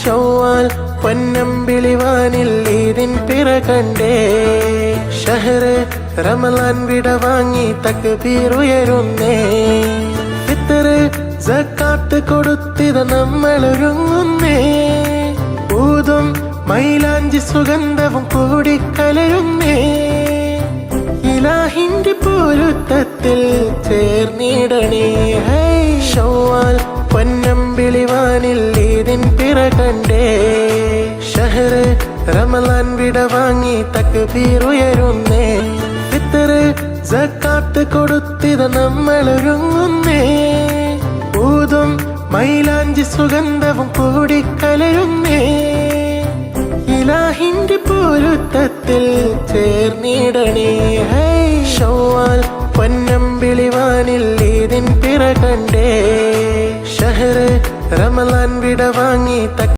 ഷവ്വാൽ പൊന്നമ്പിളിവാനിൽ ഈദിൻ പിറ കണ്ടേ ഷഹറ് റമളാൻ വിട വാങ്ങി തക്ബീർ ഉയരുന്നേ ഫിത്റ് സക്കാത്ത് കൊടുത്തിത നമ്മൾ ഒരുങ്ങുന്നേ ഊതും മൈലാഞ്ചി സുഗന്ധവും കൂടിക്കലരുന്നേ ഇലാഹിന്റെ പൊരുത്തത്തിൽ ചേർന്നിടണേ ഷവ്വാൽ പൊന്നമ്പിളിവാനിൽ ഈദിൻ പിറ കണ്ടേ ഷഹറ് റമളാൻ വിട വാങ്ങി തക്ബീർ ഉയരുന്നേ ഫിത്റ് സക്കാത്ത് കൊടുത്തിത നമ്മൾ ഒരുങ്ങുന്നേ ഊതും മൈലാഞ്ചി സുഗന്ധവും കൂടിക്കലരുന്നേ ഇലാഹിന്റെ പൊരുത്തത്തിൽ ചേർന്നിടണേ ഷവ്വാൽ പൊന്നമ്പിളിവാനിൽ ഈദിൻ പിറ കണ്ടേ ഷഹറ് റമളാൻ വിട വാങ്ങി